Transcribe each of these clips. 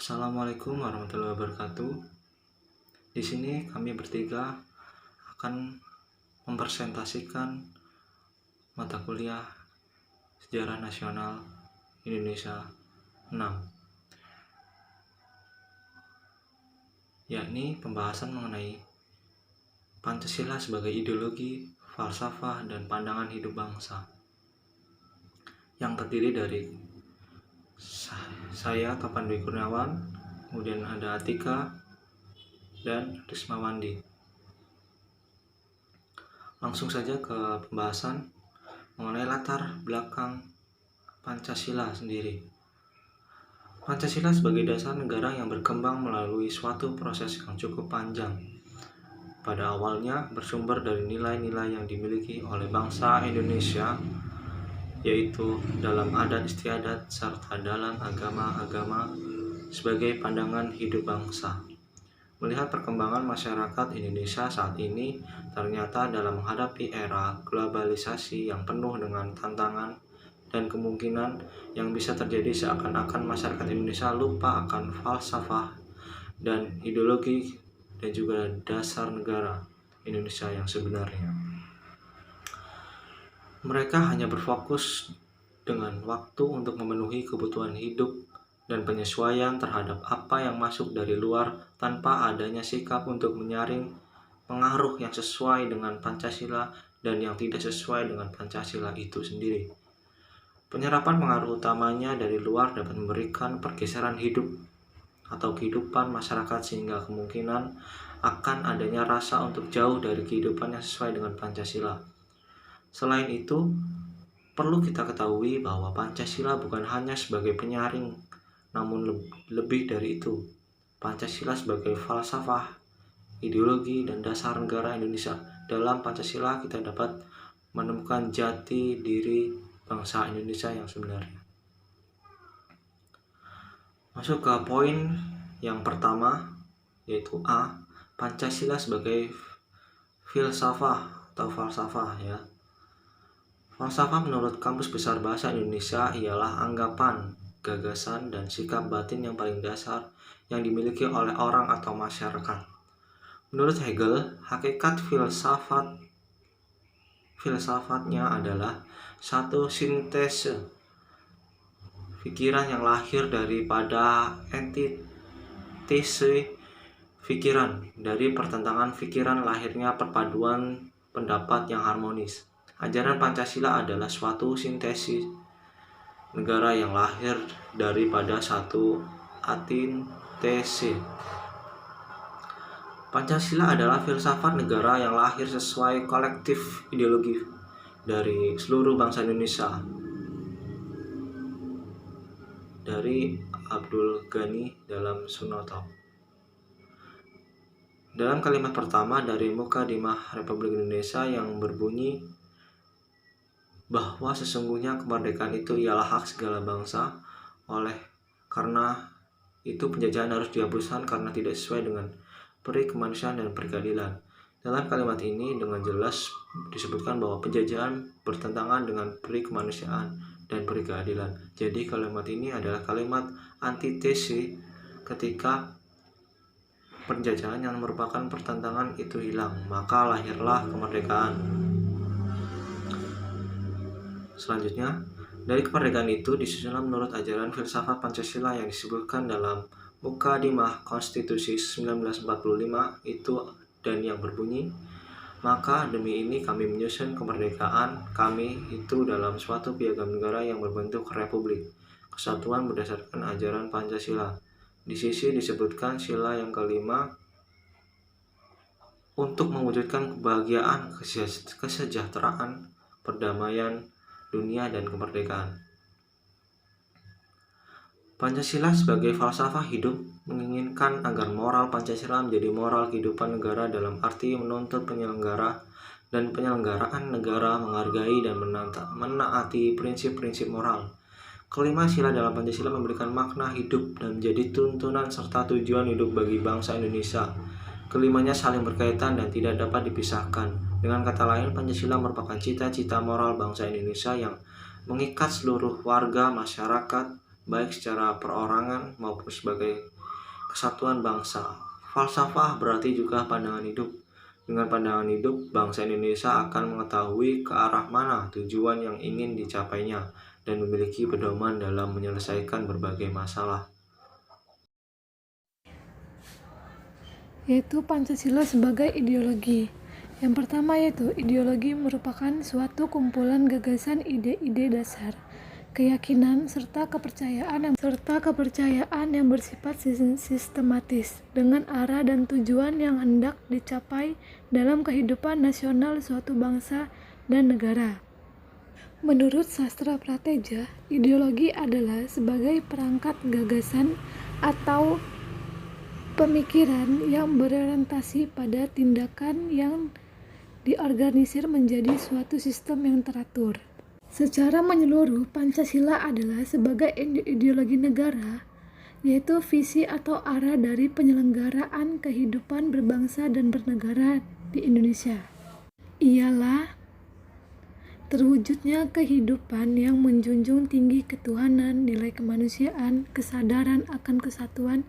Assalamualaikum warahmatullahi wabarakatuh. Di sini kami bertiga akan mempresentasikan mata kuliah Sejarah Nasional Indonesia 6, yakni pembahasan mengenai Pancasila sebagai ideologi, falsafah, dan pandangan hidup bangsa, yang terdiri dari saya, Topan Dwi Kurniawan, kemudian ada Atika dan Rismawandi. Langsung saja ke pembahasan mengenai latar belakang Pancasila sendiri. Pancasila sebagai dasar negara yang berkembang melalui suatu proses yang cukup panjang. Pada awalnya bersumber dari nilai-nilai yang dimiliki oleh bangsa Indonesia, yaitu dalam adat istiadat serta dalam agama-agama sebagai pandangan hidup bangsa. Melihat perkembangan masyarakat Indonesia saat ini, ternyata dalam menghadapi era globalisasi yang penuh dengan tantangan dan kemungkinan yang bisa terjadi, seakan-akan masyarakat Indonesia lupa akan falsafah dan ideologi dan juga dasar negara Indonesia yang sebenarnya. Mereka hanya berfokus dengan waktu untuk memenuhi kebutuhan hidup dan penyesuaian terhadap apa yang masuk dari luar tanpa adanya sikap untuk menyaring pengaruh yang sesuai dengan Pancasila dan yang tidak sesuai dengan Pancasila itu sendiri. Penyerapan pengaruh utamanya dari luar dapat memberikan pergeseran hidup atau kehidupan masyarakat, sehingga kemungkinan akan adanya rasa untuk jauh dari kehidupan yang sesuai dengan Pancasila. Selain itu, perlu kita ketahui bahwa Pancasila bukan hanya sebagai penyaring, namun lebih dari itu. Pancasila sebagai falsafah, ideologi, dan dasar negara Indonesia. Dalam Pancasila kita dapat menemukan jati diri bangsa Indonesia yang sebenarnya. Masuk ke poin yang pertama, yaitu A. Pancasila sebagai filsafah atau falsafah ya. Falsafah menurut Kamus Besar Bahasa Indonesia ialah anggapan, gagasan, dan sikap batin yang paling dasar yang dimiliki oleh orang atau masyarakat. Menurut Hegel, hakikat filsafatnya adalah satu sintese pikiran yang lahir daripada antitese pikiran. Dari pertentangan pikiran lahirnya perpaduan pendapat yang harmonis. Ajaran Pancasila adalah suatu sintesis negara yang lahir daripada satu antitese. Pancasila adalah filsafat negara yang lahir sesuai kolektif ideologi dari seluruh bangsa Indonesia. Dari Abdul Ghani dalam Sunoto. Dalam kalimat pertama dari Mukadimah Republik Indonesia yang berbunyi bahwa sesungguhnya kemerdekaan itu ialah hak segala bangsa, oleh karena itu penjajahan harus dihapuskan karena tidak sesuai dengan peri kemanusiaan dan perkeadilan. Dalam kalimat ini dengan jelas disebutkan bahwa penjajahan bertentangan dengan peri kemanusiaan dan peri keadilan. Jadi kalimat ini adalah kalimat antitese ketika penjajahan yang merupakan pertentangan itu hilang, maka lahirlah kemerdekaan. Selanjutnya, dari kemerdekaan itu disusunlah menurut ajaran filsafat Pancasila yang disebutkan dalam Mukadimah Konstitusi 1945 itu, dan yang berbunyi, maka demi ini kami menyusun kemerdekaan kami itu dalam suatu piagam negara yang berbentuk republik, kesatuan berdasarkan ajaran Pancasila. Di sisi disebutkan sila yang kelima untuk mewujudkan kebahagiaan, kesejahteraan, perdamaian dunia, dan kemerdekaan. Pancasila sebagai falsafah hidup menginginkan agar moral Pancasila menjadi moral kehidupan negara dalam arti menuntut penyelenggara dan penyelenggaraan negara menghargai dan menaati prinsip-prinsip moral. Kelima sila dalam Pancasila memberikan makna hidup dan menjadi tuntunan serta tujuan hidup bagi bangsa Indonesia. Kelimanya saling berkaitan dan tidak dapat dipisahkan. Dengan kata lain, Pancasila merupakan cita-cita moral bangsa Indonesia yang mengikat seluruh warga masyarakat baik secara perorangan maupun sebagai kesatuan bangsa. Falsafah berarti juga pandangan hidup. Dengan pandangan hidup, bangsa Indonesia akan mengetahui ke arah mana tujuan yang ingin dicapainya dan memiliki pedoman dalam menyelesaikan berbagai masalah. Yaitu Pancasila sebagai ideologi. Yang pertama yaitu ideologi merupakan suatu kumpulan gagasan ide-ide dasar, keyakinan serta kepercayaan yang bersifat sistematis dengan arah dan tujuan yang hendak dicapai dalam kehidupan nasional suatu bangsa dan negara. Menurut sastra prateja, ideologi adalah sebagai perangkat gagasan atau pemikiran yang berorientasi pada tindakan yang diorganisir menjadi suatu sistem yang teratur. Secara menyeluruh, Pancasila adalah sebagai ideologi negara, yaitu visi atau arah dari penyelenggaraan kehidupan berbangsa dan bernegara di Indonesia. Ialah terwujudnya kehidupan yang menjunjung tinggi ketuhanan, nilai kemanusiaan, kesadaran akan kesatuan,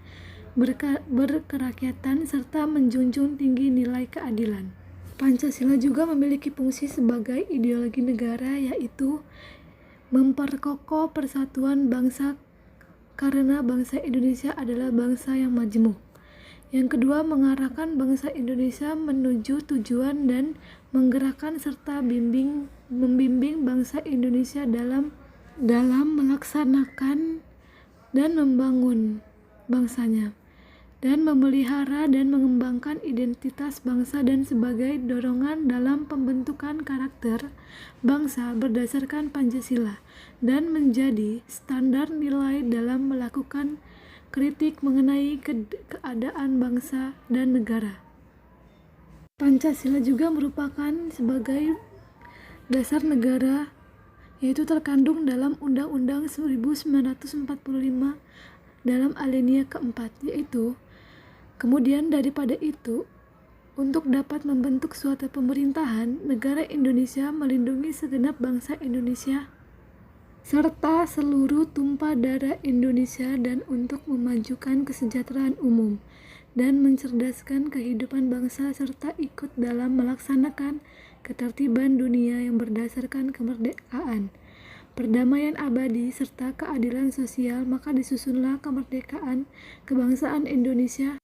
berkerakyatan, serta menjunjung tinggi nilai keadilan. Pancasila juga memiliki fungsi sebagai ideologi negara, yaitu memperkokoh persatuan bangsa karena bangsa Indonesia adalah bangsa yang majemuk. Yang kedua, mengarahkan bangsa Indonesia menuju tujuan dan menggerakkan serta membimbing bangsa Indonesia dalam melaksanakan dan membangun bangsanya, dan memelihara dan mengembangkan identitas bangsa dan sebagai dorongan dalam pembentukan karakter bangsa berdasarkan Pancasila dan menjadi standar nilai dalam melakukan kritik mengenai keadaan bangsa dan negara. Pancasila juga merupakan sebagai dasar negara, yaitu terkandung dalam Undang-Undang 1945 dalam alinea keempat, yaitu kemudian daripada itu, untuk dapat membentuk suatu pemerintahan, negara Indonesia melindungi segenap bangsa Indonesia serta seluruh tumpah darah Indonesia dan untuk memajukan kesejahteraan umum dan mencerdaskan kehidupan bangsa serta ikut dalam melaksanakan ketertiban dunia yang berdasarkan kemerdekaan, perdamaian abadi serta keadilan sosial. Maka disusunlah kemerdekaan kebangsaan Indonesia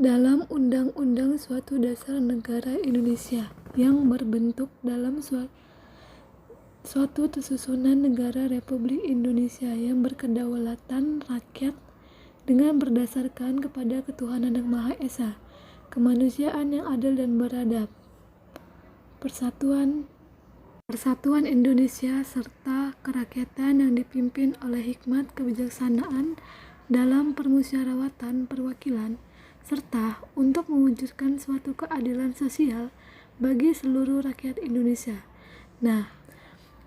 dalam Undang-Undang Suatu Dasar Negara Indonesia yang berbentuk dalam suatu susunan negara Republik Indonesia yang berkedaulatan rakyat dengan berdasarkan kepada ketuhanan yang Maha Esa, kemanusiaan yang adil dan beradab, persatuan Indonesia serta kerakyatan yang dipimpin oleh hikmat kebijaksanaan dalam permusyawaratan perwakilan, serta untuk mewujudkan suatu keadilan sosial bagi seluruh rakyat Indonesia. Nah,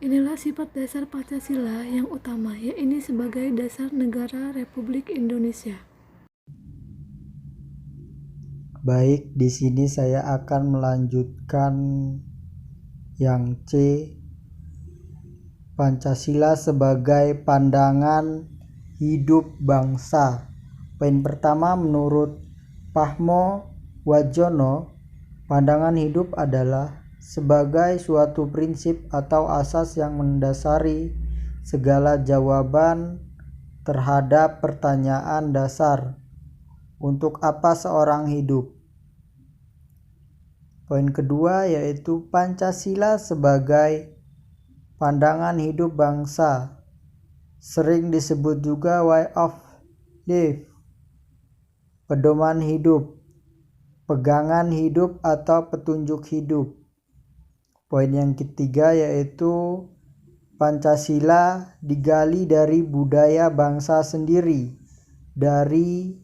inilah sifat dasar Pancasila yang utama, yaitu sebagai dasar negara Republik Indonesia. Baik, di sini saya akan melanjutkan yang C, Pancasila sebagai pandangan hidup bangsa. Poin pertama, menurut Pahmo Wajono, pandangan hidup adalah sebagai suatu prinsip atau asas yang mendasari segala jawaban terhadap pertanyaan dasar, untuk apa seorang hidup. Poin kedua yaitu Pancasila sebagai pandangan hidup bangsa, sering disebut juga way of life, pedoman hidup, pegangan hidup atau petunjuk hidup. Poin yang ketiga yaitu Pancasila digali dari budaya bangsa sendiri, dari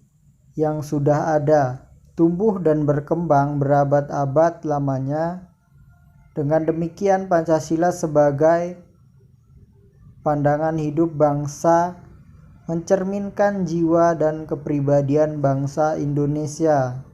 yang sudah ada, tumbuh dan berkembang berabad-abad lamanya. Dengan demikian, Pancasila sebagai pandangan hidup bangsa mencerminkan jiwa dan kepribadian bangsa Indonesia.